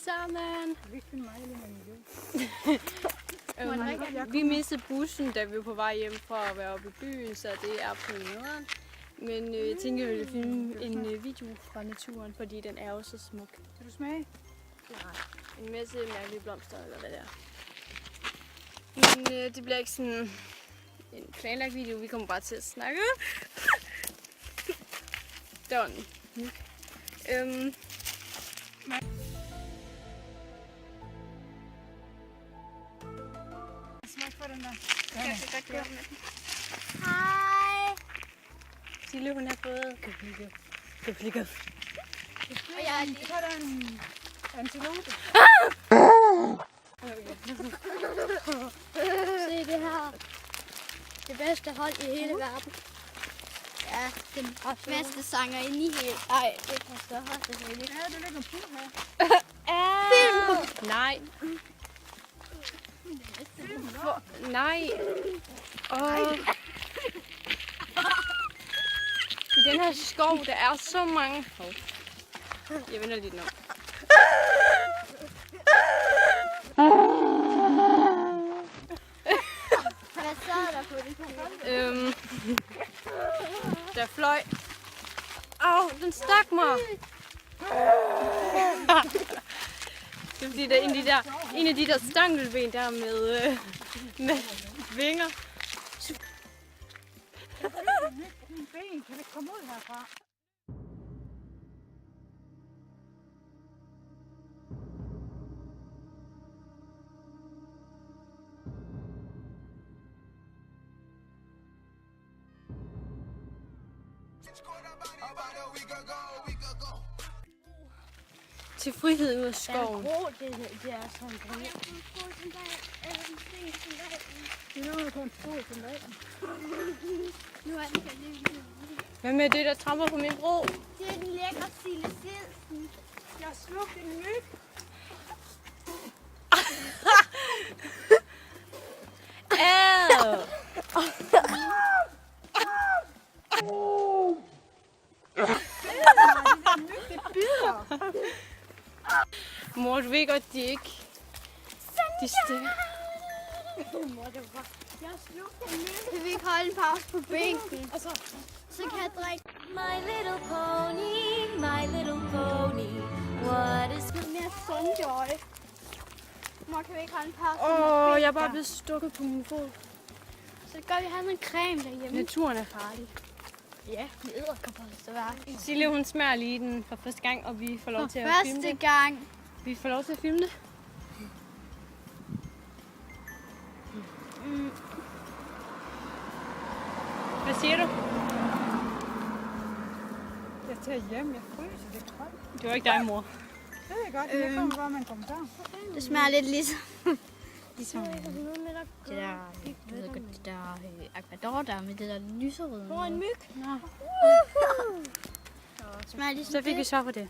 sammen. Vi mistede bussen, da vi var på vej hjem fra at være oppe i byen, så det er absolut noget. Men jeg tænker, at jeg vil filme en video fra naturen, fordi den er jo så smuk. Kan du smage? Nej. En masse mærkelige blomster, eller hvad det er. Men det bliver ikke sådan en planlagt video, vi kommer bare til at snakke. Der var en myg. Smag for den der. Hej. Sille, hun har fået gøflikker. Og jeg er lige. Så er der en antilope. Se det her. Det bedste hold i hele verden. Ja, den bedste sanger inde i hele. Nej, det kan så hold selvfølgelig. Ja, det ligger på her. Nej. Nej. I den her skov, der er så mange. Jeg vender lidt nu. Hvad så er der på det? Der fløj. Au, den stak mig. Det er fordi, der er en af de der stankelben der med vinger. Min ben, kan det komme ud herfra? Til frihed ud af skoven. Det er sådan en bro. Det er noget på en stol til dag. Nu er den lige. Hvad med det, der tramper på min bro? Det er den lækre Sille Silsen. Jeg har slugt en myg. Mor, du ved godt, de ikke... De stikker. Kan vi ikke holde en pause på bænken? Så kan jeg drikke. My little pony, what is Lidt mere sunjoy. Mor, kan vi ikke holde en pause på bænken? Jeg er bare blevet stukket på min fod. Så gør vi have noget creme derhjemme. Naturen er farlig. Ja, med edderkopper, så var. Sille, hun smager lige den for første gang, og vi får lov til at filme Første det. gang. Vi får lov til at filme det. Hvad siger du? Jeg tager hjem, jeg fryser, det er koldt. Det var ikke dig, mor. Det er godt, jeg kommer bare med en kommentar. Det smager lidt ligesom det der, jeg ved godt, det der Aquador der med det der lyserøde. en myg. Nå. Smager ligesom Så fik vi svar på det.